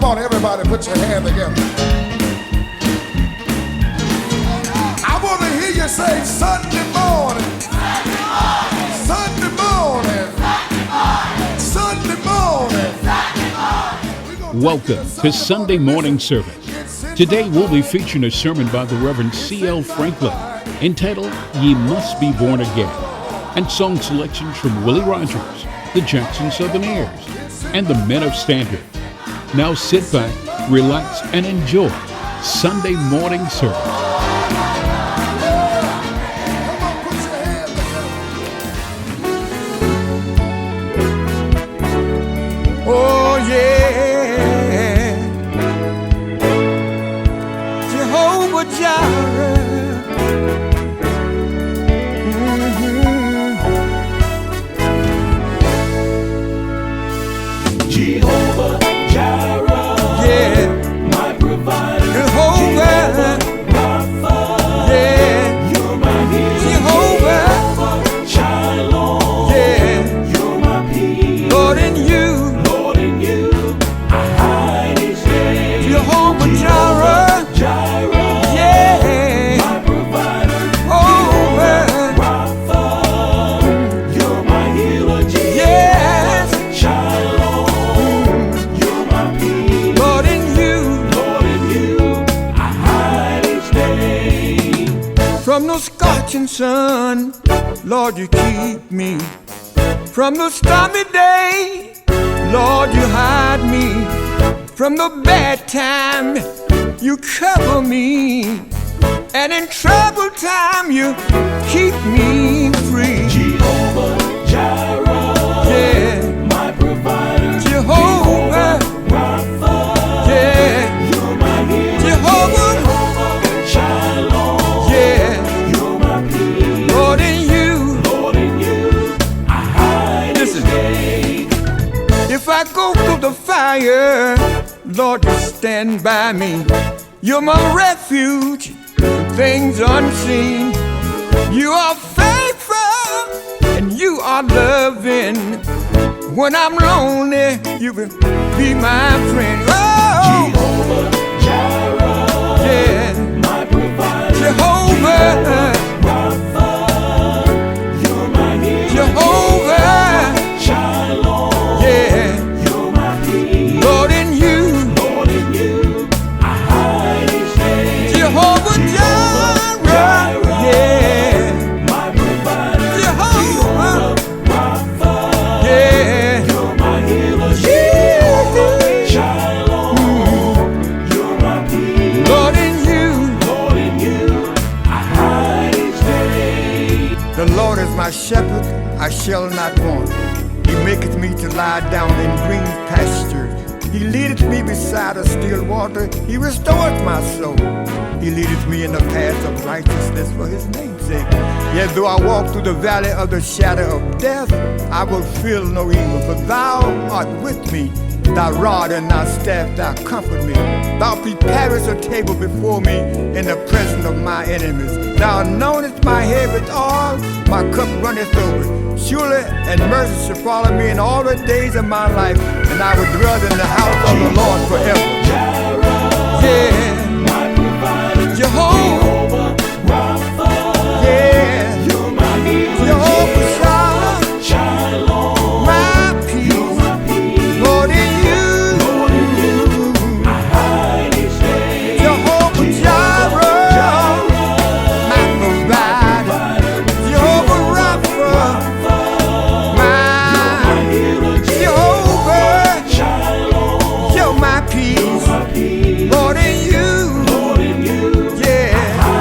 on, everybody, put your hand together. I want to hear you say Sunday morning. Sunday morning. Sunday morning. Welcome to Sunday morning service. Today we'll be featuring a sermon by the Reverend C.L. Franklin entitled Ye Must Be Born Again, and song selections from Willie Rogers, the Jackson Southernaires, and the Men of Standard. Now sit back, relax, and enjoy Sunday morning service. Oh yeah, Jehovah Jireh. Jehovah Jireh, Yeah, my provider. Jehovah, Rapha, yeah, you're my healer. Jehovah, Shalom, yeah, you're my peace. Lord in you, Lord, in you I hide each day. Jehovah Jireh, Jireh, yeah, my provider. Jehovah, Rapha, you're my healer. Jesus, yes, Shalom, you're my peace. Lord in you, Lord, in you I hide each day. from the scorching sun, Lord, you keep me. From the stormy day, Lord, you hide me. From the bad time, you cover me. And in trouble time, you keep me free. Jehovah Jireh, Yeah, my provider. Jehovah, Rapha, yeah, you're my healer. Jehovah, Shalom, yeah, you're my peace. Lord in you. Lord, in you I hide each Listen. day. If I go through the fire, Lord, you stand by me. You're my refuge, things unseen. You are faithful and you are loving. When I'm lonely, you will be my friend. Oh, Jehovah Jireh, yeah, my provider. Jehovah, Rapha, you're my healer. Jehovah, Shalom, yeah, you're my peace. Lord in you, Lord, in you I hide each day. Jehovah Jireh, yeah, My provider. Jehovah, Rapha, yeah, you're my healer. Shalom, you're my peace. Lord in you. Lord, in you I hide each day. The Lord is my shepherd, I shall not want. He maketh me to lie down in green pastures. He leadeth me beside a still water. He restoreth my soul. He leadeth me in the paths of righteousness for his name's sake. Yet though I walk through the valley of the shadow of death, I will feel no evil, for thou art with me. Thy rod and thy staff, thou comfort me. Thou preparest a table before me in the presence of my enemies. Thou anointest my head with oil, my cup runneth over. Surely and mercy shall follow me in all the days of my life, and I will dwell in the house of the Lord forever. Yeah, My provider. Jehovah, Rapha, yeah, you're my healer. Jehovah Shalom, Shalom, my peace, my peace. Lord in you. Lord, in you I hide each day. Jehovah Jireh, my provider. Jehovah Rapha, my Jehovah, Shalom, you're my peace. my peace. Lord in you, Lord, in you yeah,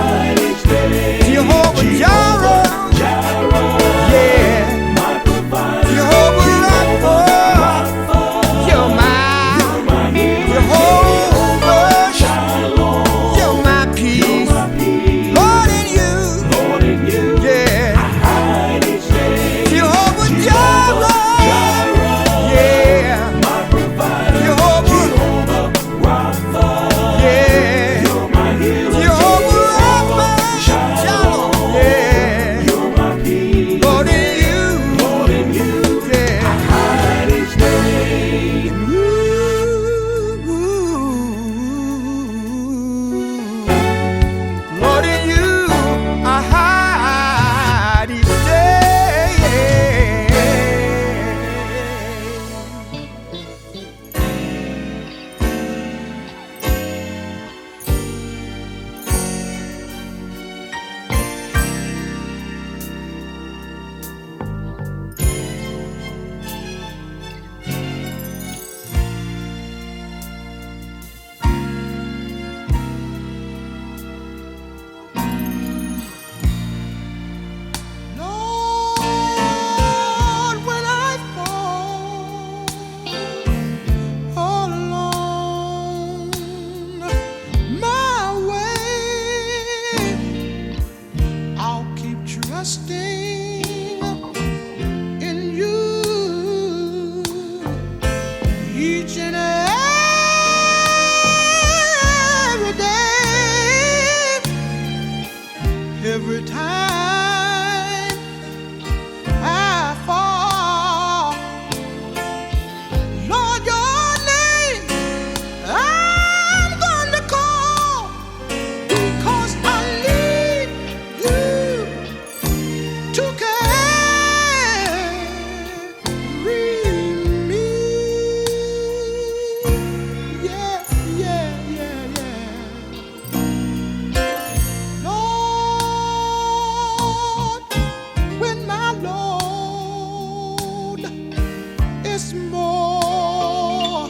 is more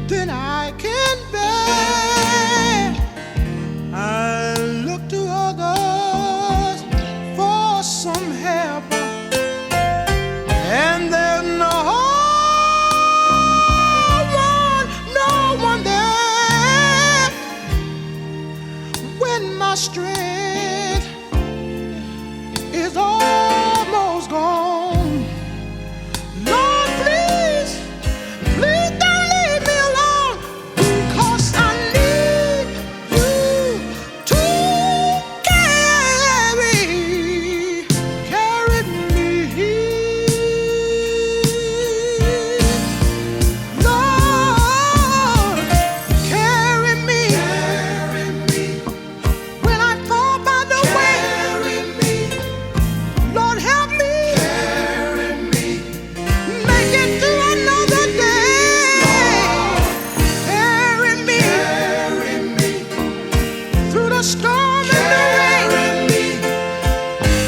than I can bear. I look to others for some help, and there's no one there when my strength is almost gone. Lord, please, please don't leave me alone, because I need you to carry me. Lord, carry me. When I fall by the way, Lord, help me. Make it through another day. Carry me through the storm and the rain,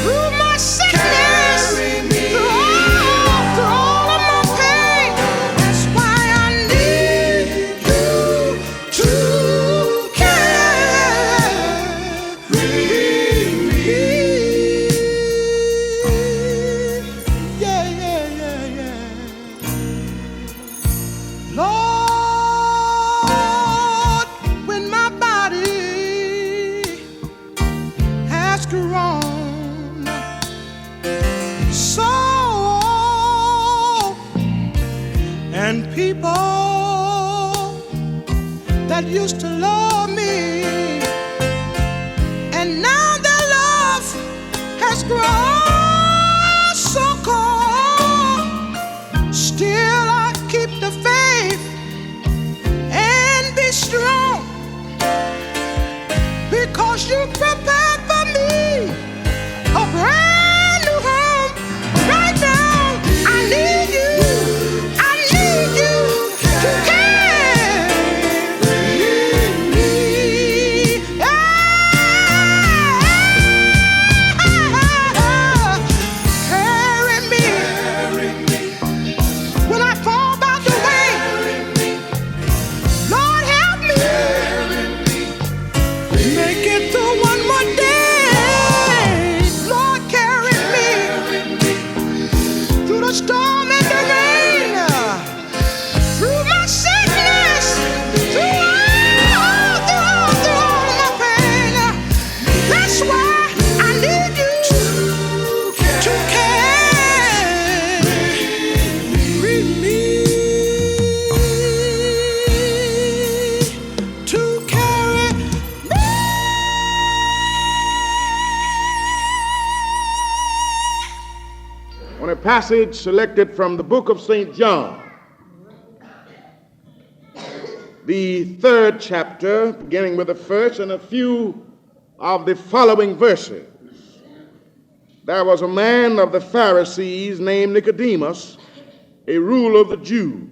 through my sickness, through all of my pain. That's why I need you to carry me. Yeah, yeah, yeah, yeah. Lord, when my body has grown so old, and people that used to love me, and now their love has grown so cold, still I keep the faith and be strong, because you prepared for me a brand new home. Right now, I need you to carry me. Carry me. When I fall by the way, Lord, help me. Make it through one more day. Lord, carry me through the storm and the rain, through my sickness, through all my pain. That's why I need you to carry me. To carry me. On a passage selected from the book of St. John, the 3rd chapter, beginning with the first and a few of the following verses. There was a man of the Pharisees named Nicodemus, a ruler of the Jews.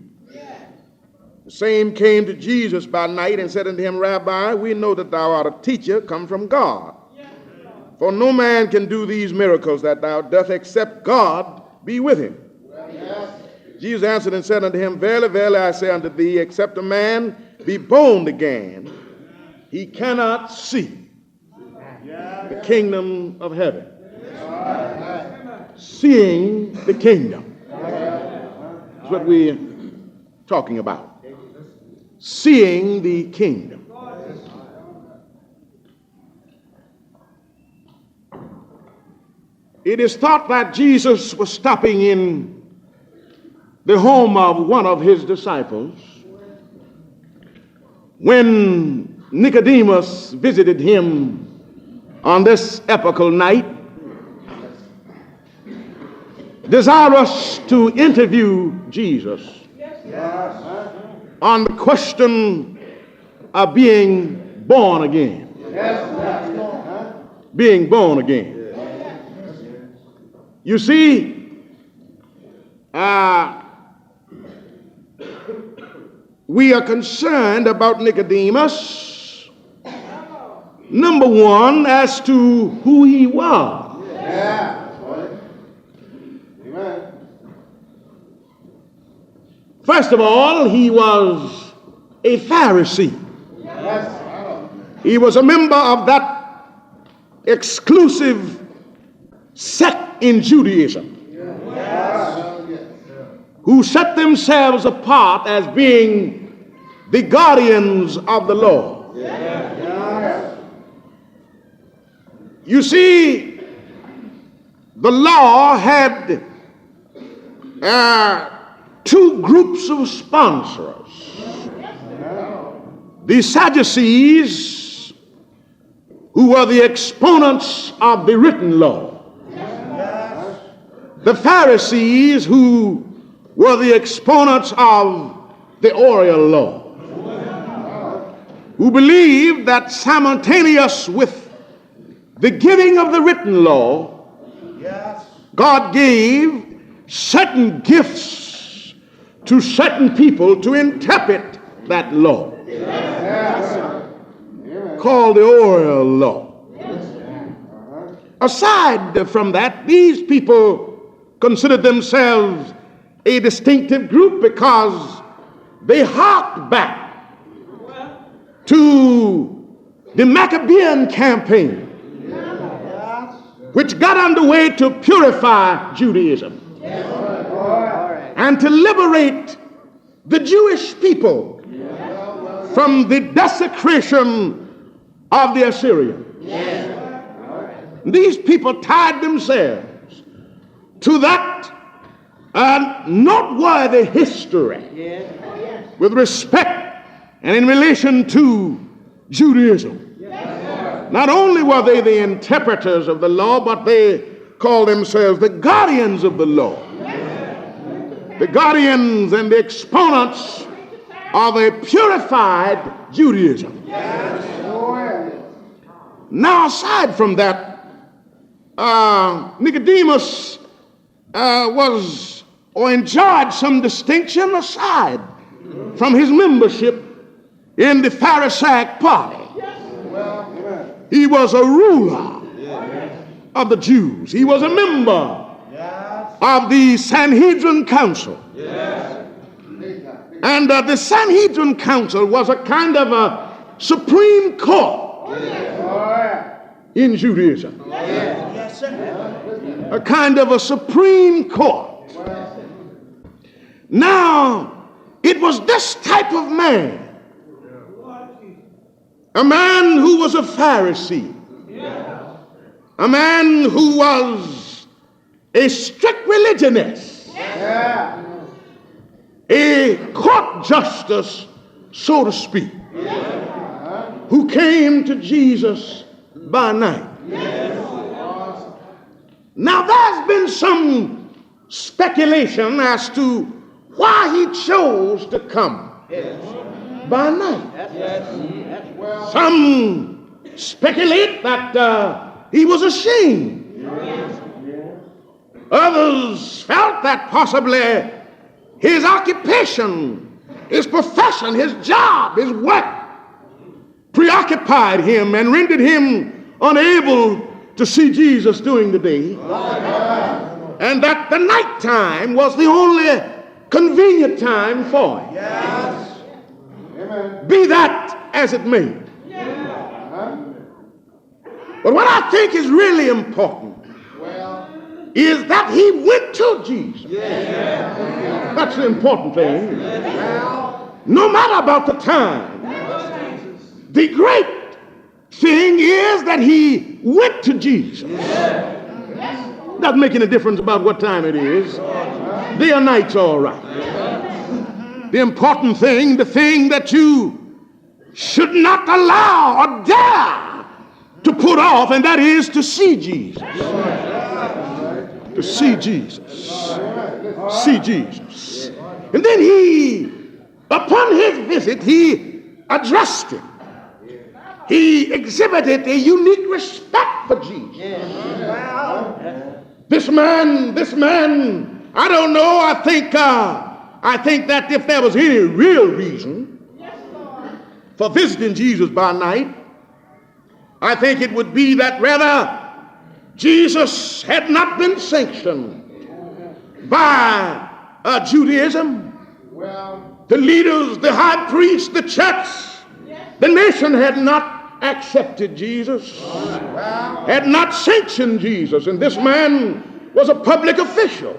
The same came to Jesus by night and said unto him, Rabbi, we know that thou art a teacher come from God. For no man can do these miracles that thou dost except God be with him. Jesus answered and said unto him, Verily, verily, I say unto thee, except a man be born again, he cannot see the kingdom of heaven. Seeing the kingdom. That's what we're talking about. Seeing the kingdom. It is thought that Jesus was stopping in the home of one of his disciples when Nicodemus visited him on this epochal night, desirous to interview Jesus on the question of being born again. Being born again. You see, we are concerned about Nicodemus, number one, as to who he was. First of all, he was a Pharisee. He was a member of that exclusive sect in Judaism who set themselves apart as being the guardians of the law. You see, the law had two groups of sponsors. The Sadducees, who were the exponents of the written law. The Pharisees, who were the exponents of the oral law, who believed that simultaneous with the giving of the written law, God gave certain gifts to certain people to interpret that law, called the oral law. Aside from that, these people considered themselves a distinctive group because they harked back to the Maccabean campaign, which got underway to purify Judaism and to liberate the Jewish people from the desecration of the Assyrians. These people tied themselves to that noteworthy history with respect and in relation to Judaism. Not only were they the interpreters of the law, but they called themselves the guardians of the law. The guardians and the exponents of a purified Judaism. Now, aside from that, Nicodemus was or enjoyed some distinction aside from his membership in the Pharisaic party. He was a ruler of the Jews. He was a member of the Sanhedrin Council. And the Sanhedrin Council was a kind of a supreme court in Judaism. A kind of a supreme court. Now, it was this type of man, a man who was a Pharisee, a man who was a strict religionist, a court justice, so to speak, who came to Jesus by night. Now, there's been some speculation as to why he chose to come by night. Some speculate that he was ashamed. Others felt that possibly his occupation, his profession, his job, his work preoccupied him and rendered him unable to see Jesus during the day, and that the nighttime was the only convenient time for him. Be that as it may. But what I think is really important is that he went to Jesus. That's the important thing. No matter about the time, the great thing is that he went to Jesus. Doesn't make any difference about what time it is. Day or night's all right. The important thing, the thing that you should not allow or dare to put off, and that is to see Jesus. To see Jesus. See Jesus. And then he, upon his visit, he addressed him. He exhibited a unique respect for Jesus. This man, I don't know, I think that if there was any real reason for visiting Jesus by night, I think it would be that rather Jesus had not been sanctioned by Judaism, The leaders, the high priest, the church, the nation had not accepted Jesus, had not sanctioned Jesus, and this man was a public official.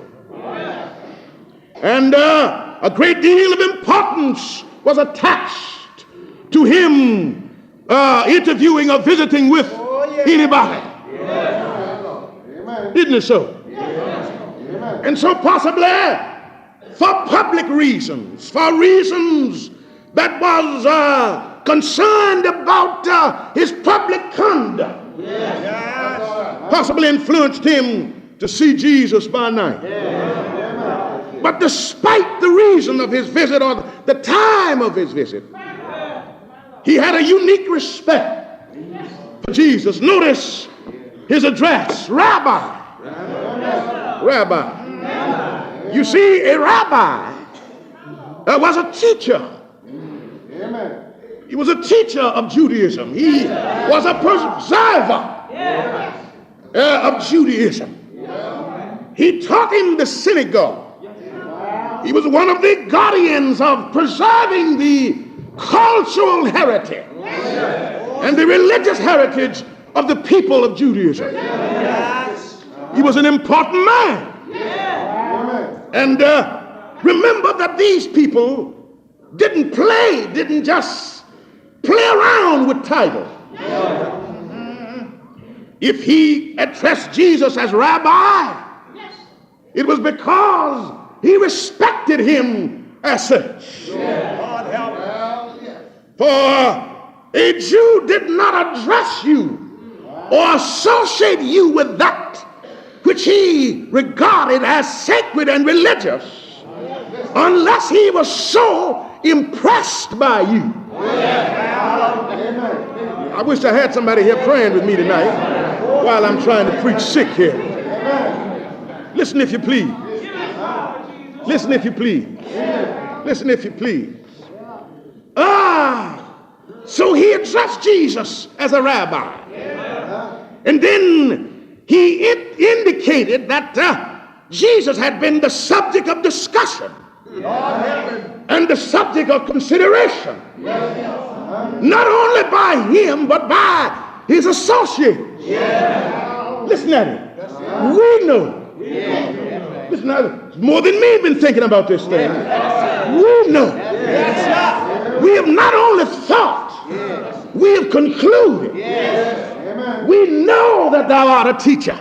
And a great deal of importance was attached to him interviewing or visiting with anybody. Isn't it so? And so possibly for public reasons, for reasons that was concerned about his public conduct, possibly influenced him to see Jesus by night. But despite the reason of his visit or the time of his visit, he had a unique respect for Jesus. Notice his address, Rabbi. Rabbi. You see, a rabbi was a teacher. He was a teacher of Judaism. He was a preserver of Judaism. He taught in the synagogue. He was one of the guardians of preserving the cultural heritage and the religious heritage of the people of Judaism. He was an important man. And remember that these people didn't just play around with titles. If he addressed Jesus as rabbi, it was because he respected him as such. For a Jew did not address you or associate you with that which he regarded as sacred and religious unless he was so impressed by you. I wish I had somebody here praying with me tonight while I'm trying to preach sick here. Listen if you please. Listen if you please. Listen if you please. So he addressed Jesus as a rabbi. And then he indicated that Jesus had been the subject of discussion and the subject of consideration, not only by him but by his associates. Listen at it. We know. Listen at it. More than me been thinking about this thing. We know. We have not only thought, we have concluded. We know that thou art a teacher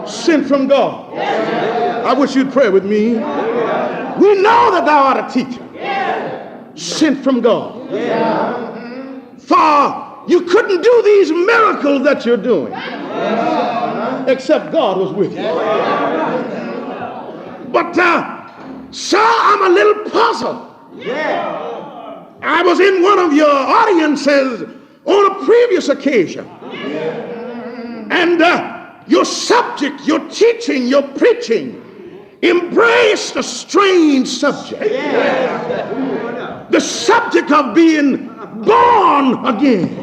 sent from God. I wish you'd pray with me. We know that thou art a teacher sent from God. For you couldn't do these miracles that you're doing except God was with you. But sir, I'm a little puzzled. I was in one of your audiences on a previous occasion, and your subject, your teaching, your preaching embraced a strange subject. The subject of being born again.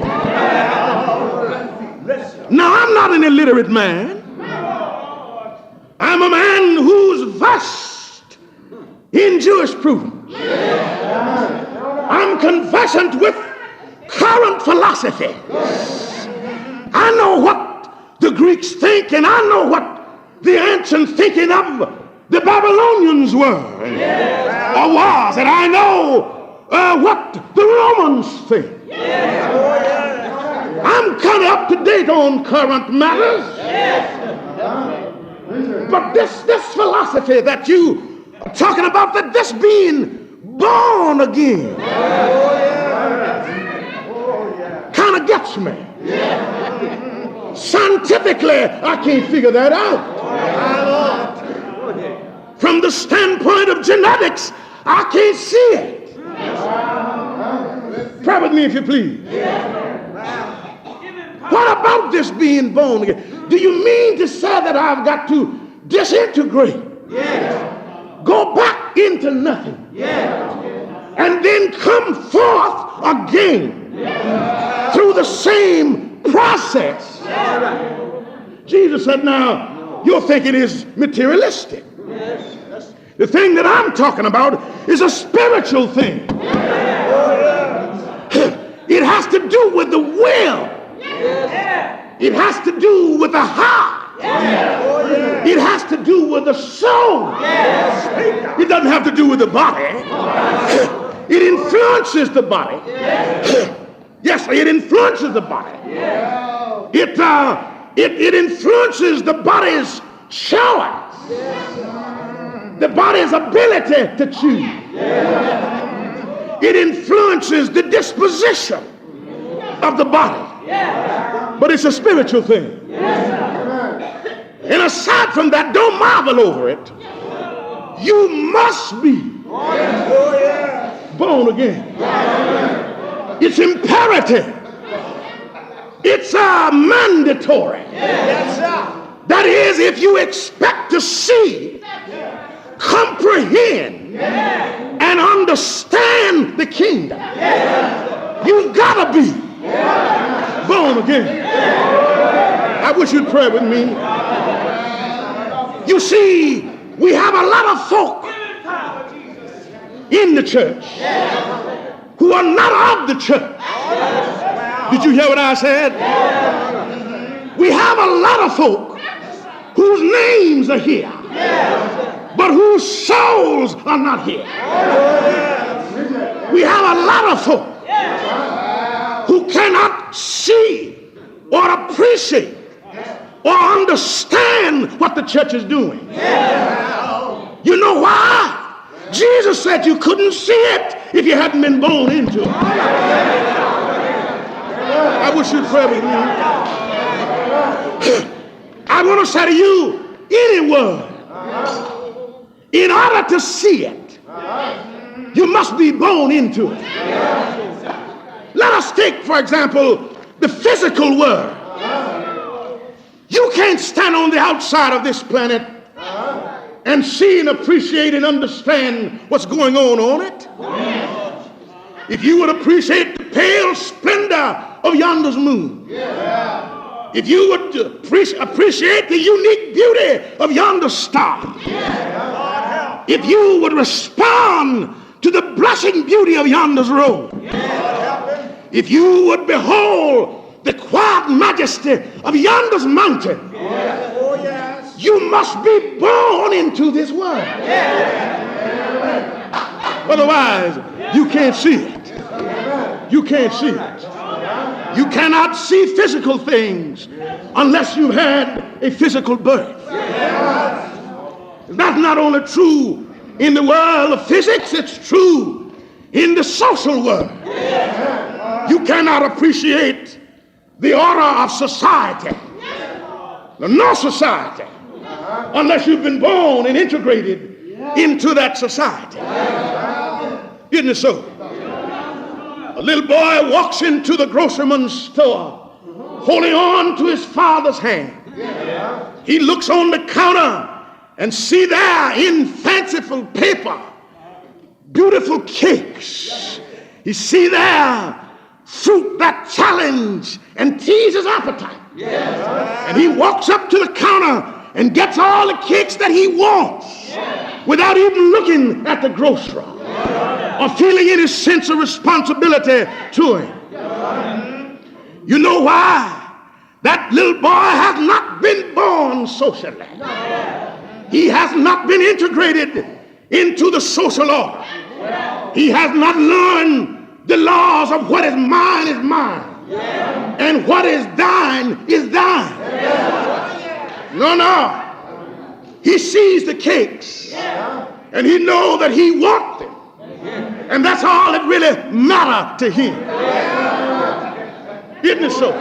Now, I'm not an illiterate man. I'm a man who's versed in jurisprudence. I'm conversant with current philosophy. I know what the Greeks think, and I know what the ancient thinking of the Babylonians were or was, and I know what the Romans think. I'm kind of up to date on current matters. But this philosophy that you are talking about, that this being born again, kind of gets me. Scientifically, I can't figure that out. From the standpoint of genetics, I can't see it. Pray with me if you please. What about this being born again? Do you mean to say that I've got to disintegrate? Go back into nothing? And then come forth again through the same process? Jesus said, now, you're thinking it's materialistic. The thing that I'm talking about is a spiritual thing. It has to do with the will. It has to do with the heart. It has to do with the soul. It doesn't have to do with the body. It influences the body. Yes, it influences the body. It influences the body's choice, the body's ability to choose. It influences the disposition of the body. But it's a spiritual thing. And aside from that, don't marvel over it. You must be born again. It's imperative. It's mandatory. That is, if you expect to see, comprehend, and understand the kingdom, you've got to be born again. I wish you'd pray with me. You see, we have a lot of folk in the church who are not of the church. Did you hear what I said? We have a lot of folk whose names are here, but whose souls are not here. We have a lot of folk who cannot see or appreciate or understand what the church is doing. You know why? Jesus said you couldn't see it if you hadn't been born into it. I wish you'd pray with me. I want to say to you, anyone, in order to see it, you must be born into it. Let us take, for example, the physical world. You can't stand on the outside of this planet and see and appreciate and understand what's going on it. If you would appreciate the pale splendor of yonder's moon, if you would appreciate the unique beauty of yonder star, if you would respond to the blushing beauty of yonder's robe, if you would behold the quiet majesty of yonder's mountain, you must be born into this world. Otherwise, you can't see it. You can't see it. You cannot see physical things unless you've had a physical birth. That's not only true in the world of physics, it's true in the social world. You cannot appreciate the order of society, no society, unless you've been born and integrated into that society. Isn't it so? A little boy walks into the grocerman's store, holding on to his father's hand. He looks on the counter and see there in fanciful paper beautiful cakes. You see there fruit that challenge and tease his appetite. And he walks up to the counter and gets all the cakes that he wants without even looking at the grocer or feeling any sense of responsibility to him. You know why? That little boy has not been born socially. He has not been integrated into the social order. He has not learned the laws of what is mine, and what is thine is thine. No. He sees the cakes, and he knows that he wants them, and that's all that really matters to him. Isn't it so?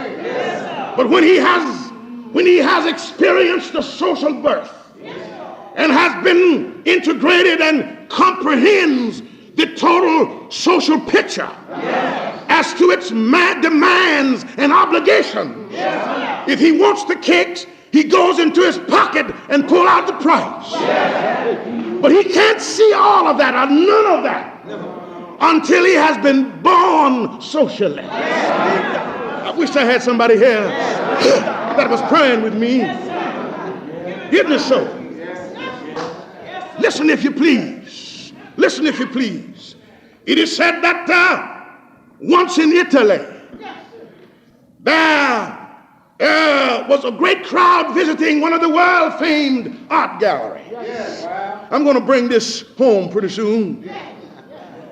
But when he has experienced the social birth and has been integrated and comprehends the total social picture as to its demands and obligations, if he wants the cakes, he goes into his pocket and pull out the price. But he can't see all of that or none of that until he has been born socially. I wish I had somebody here that was praying with me. Isn't it so? Listen if you please. Listen if you please. It is said that once in Italy, there was a great crowd visiting one of the world-famed art galleries. I'm going to bring this home pretty soon.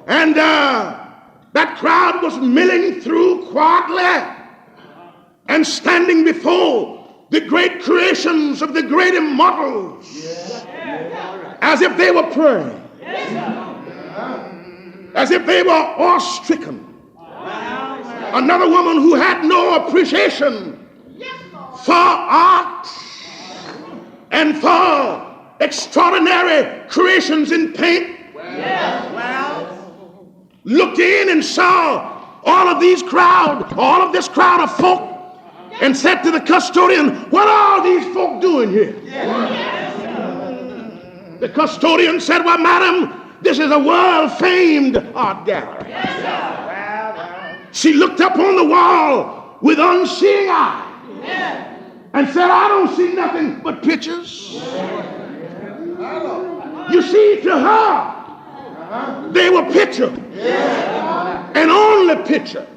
And that crowd was milling through quietly and standing before the great creations of the great immortals as if they were praying, as if they were awe-stricken. Another woman who had no appreciation for art and for extraordinary creations in paint looked in and saw all of this crowd of folk, and said to the custodian, "What are all these folk doing here?" The custodian said, "Well, madam, this is a world-famed art gallery." She looked up on the wall with unseeing eye and said, "I don't see nothing but pictures." You see, to her, they were picture and only picture,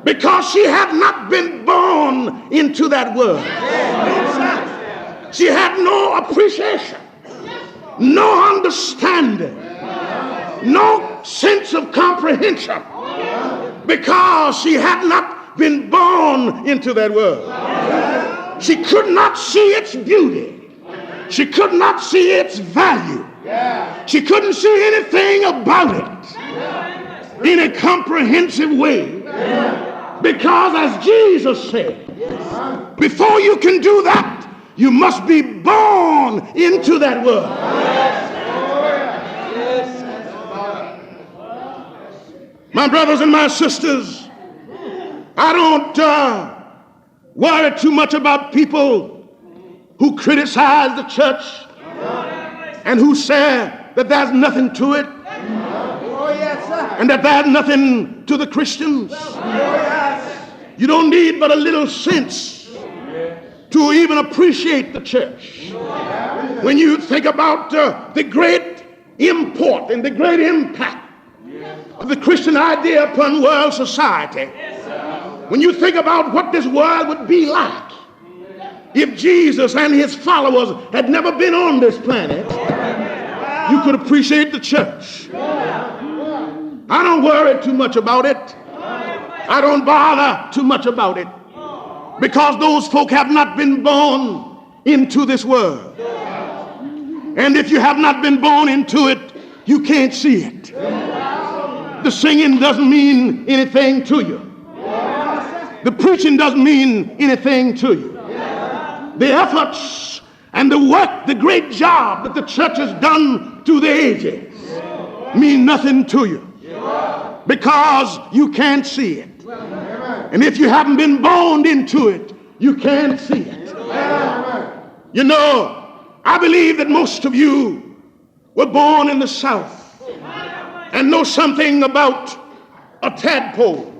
because she had not been born into that world. She had no appreciation, no understanding, no sense of comprehension, because she had not been born into that world. She could not see its beauty. She could not see its value. She couldn't see anything about it in a comprehensive way. Because as Jesus said, before you can do that, you must be born into that world. My brothers and my sisters, I don't worry too much about people who criticize the church and who say that there's nothing to it, and that there's nothing to the Christians. You don't need but a little sense to even appreciate the church. When you think about the great import and the great impact of the Christian idea upon world society, when you think about what this world would be like if Jesus and his followers had never been on this planet, you could appreciate the church. I don't worry too much about it. I don't bother too much about it, because those folk have not been born into this world. And if you have not been born into it, you can't see it. The singing doesn't mean anything to you. The preaching doesn't mean anything to you. The efforts and the work, the great job that the church has done through the ages mean nothing to you, because you can't see it. And if you haven't been born into it, you can't see it. You know, I believe that most of you were born in the South and know something about a tadpole.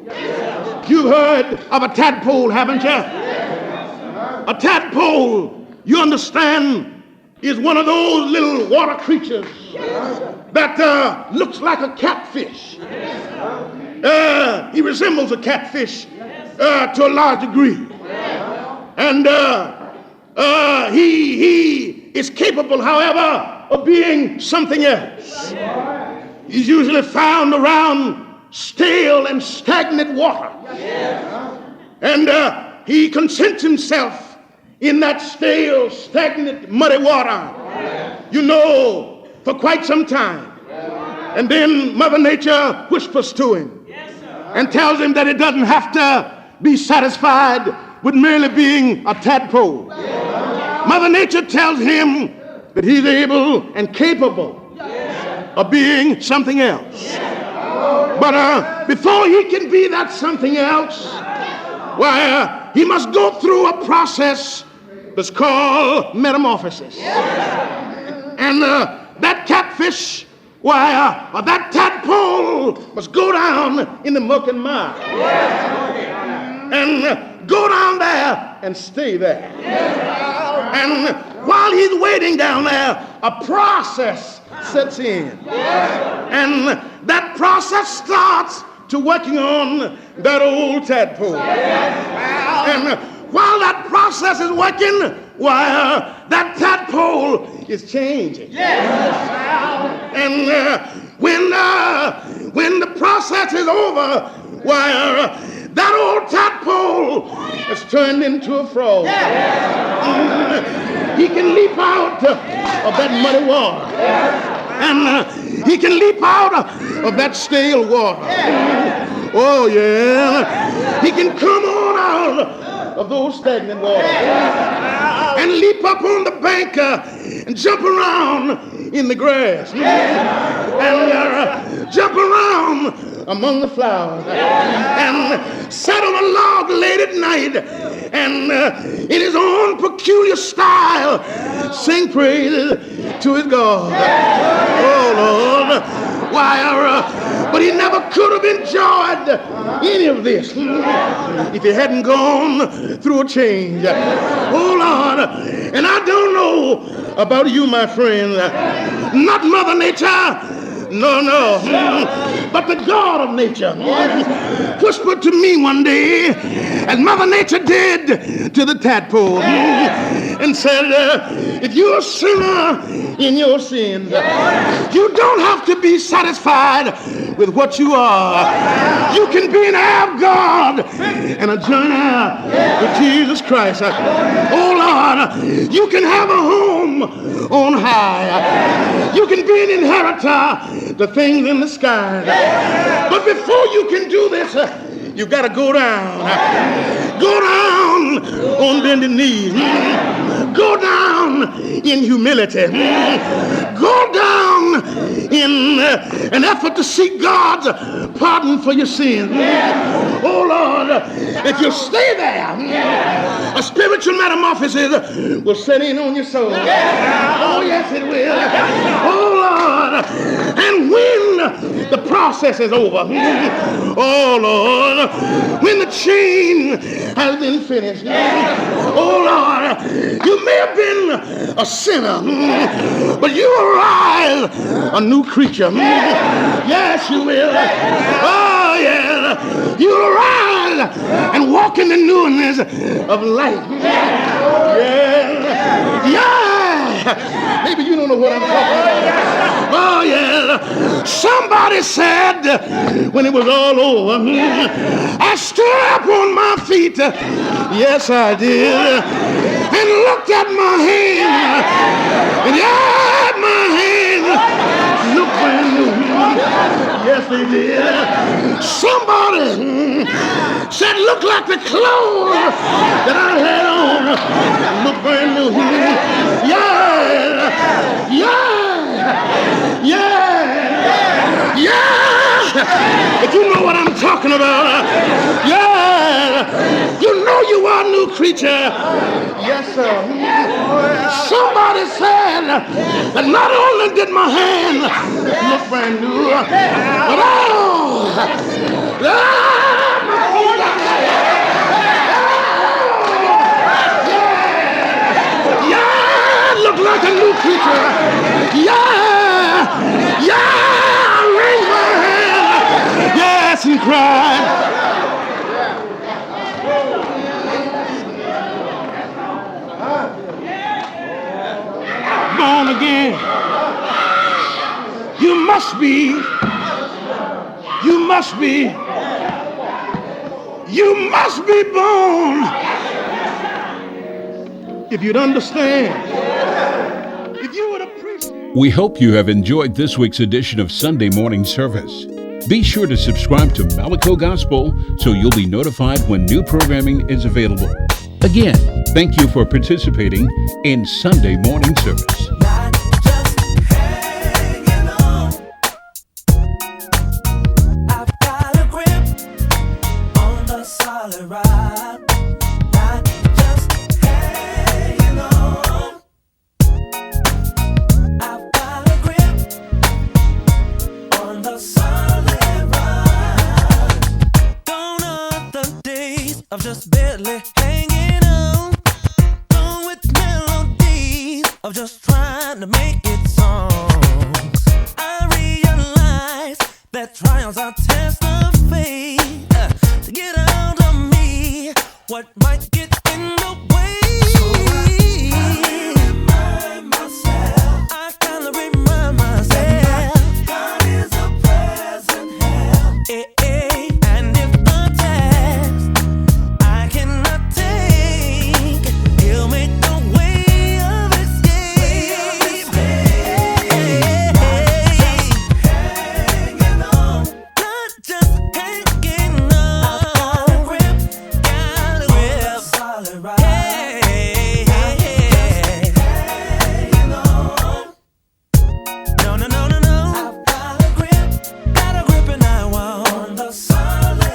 You've heard of a tadpole, haven't you? A tadpole, you understand, is one of those little water creatures that looks like a catfish. He resembles a catfish to a large degree. And he is capable, however, of being something else. He's usually found around stale and stagnant water. And he consents himself in that stale, stagnant, muddy water, you know, for quite some time. And then Mother Nature whispers to him and tells him that he doesn't have to be satisfied with merely being a tadpole. Mother Nature tells him that he's able and capable of being something else. But before he can be that something else, why, he must go through a process that's called metamorphosis. And that catfish, that tadpole must go down in the muck and mire. And go down there and stay there. And while he's waiting down there, a process sets in. And that process starts to working on that old tadpole. And while that process is working, while that tadpole is changing. And when the process is over, while that old tadpole is turned into a frog. He can leap out of that muddy water. And he can leap out of that stale water. Oh, yeah. He can come on out of those stagnant waters and leap up on the bank and jump around in the grass and jump around among the flowers and sit on a log late at night and in his own peculiar style sing praises to his God. Oh, Lord. Why, but he never could have enjoyed any of this if he hadn't gone through a change. Oh, Lord. And I don't know about you, my friend. Not Mother Nature. No. But the God of nature whispered to me one day, as Mother Nature did to the tadpole, and said, if you're a sinner in your sins, you don't have to be satisfied with what you are. You can be an heir of God and a joint heir with Jesus Christ. Oh, Lord, you can have a home on high. You can be an inheritor the things in the sky. But before you can do this, you got to go down. Go down on bended knees. Go down in humility. Go down in an effort to seek God's pardon for your sins. Oh, Lord, if you stay there, a spiritual metamorphosis will set in on your soul. Oh, yes, it will. Oh, Lord. And when the process is over, oh, Lord, when the chain has been finished, oh, Lord, you may have been a sinner, but you arise a new creature. Yes, you will. Oh, yeah. You arise and walk in the newness of life. Yeah. Maybe you don't know what I'm talking about. Oh, yeah. Somebody said when it was all over, I stood up on my feet. Yes, I did. And looked at my hand. And yeah, my hand looked brand new. Yes, they did. Somebody said, look like the clothes that I had on. Look brand new. Yeah. If you know what I'm talking about, you know you are a new creature. Yes, sir. Somebody said that not only did my hand look brand new, but look like a new creature. I raised my hand. Yes, and cried. Born again. You must be born. If you'd understand. If you would appreciate. We hope you have enjoyed this week's edition of Sunday Morning Service. Be sure to subscribe to Malaco Gospel so you'll be notified when new programming is available. Again, thank you for participating in Sunday Morning Service. Not just hanging on. I've got a grip on the solid rock. Not just hanging on. I've got a grip on the solid rock. Gone are the days of just barely hanging on. Gone with melodies Now's our test of faith to get out of me what might get in the way. So I remind myself. I gotta remind myself. God is a present help. And if the test I cannot take, He'll make the way of escape. Hanging on, not just hanging on. Got a grip, solid right. Hanging on. No. I've got a grip and I won't. On the solid right.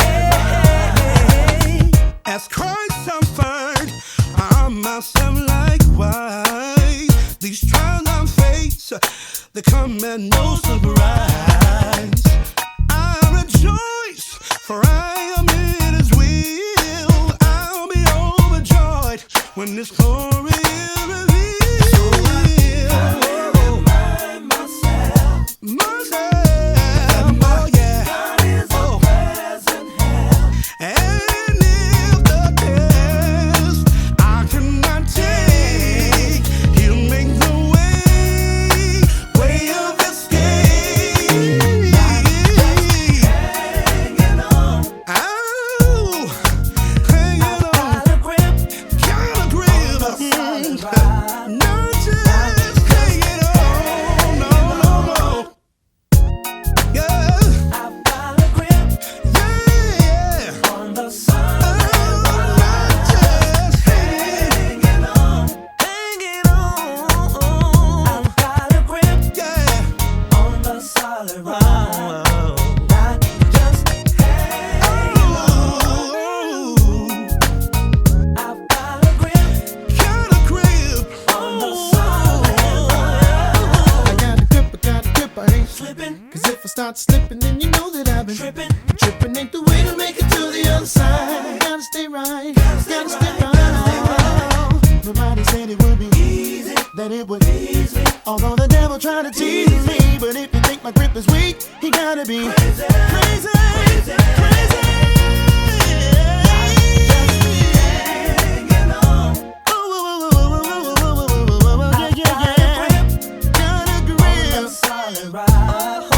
As Christ suffered, I myself likewise. These trials I face, they come at no surprise. I rejoice, for I am in His will. I'll be overjoyed when this glory is revealed. So I remind myself, oh yeah. God is a present help. And if the test I cannot take, He'll make the way of escape. Hanging on. Oh, hanging I've on, got a grip. got a grip. Solid right. Not just hanging on, no. Yeah, I've got a grip yeah. on the solid Oh, not just hanging on. I've got a grip yeah. on the solid rock. Not just hanging on. I've got a grip Got a grip on the solid rock. I got a grip, I ain't Slipping, Cause if I start slipping, then you know that I've been tripping, tripping. Ain't the way to make it to the other side. Gotta stay right, gotta stay right. Nobody said it would be easy, that it would ease me. Although the devil tried to tease me, but if you think my grip is weak, he gotta be crazy. hanging on. Yeah. Got a grip. Solid rock.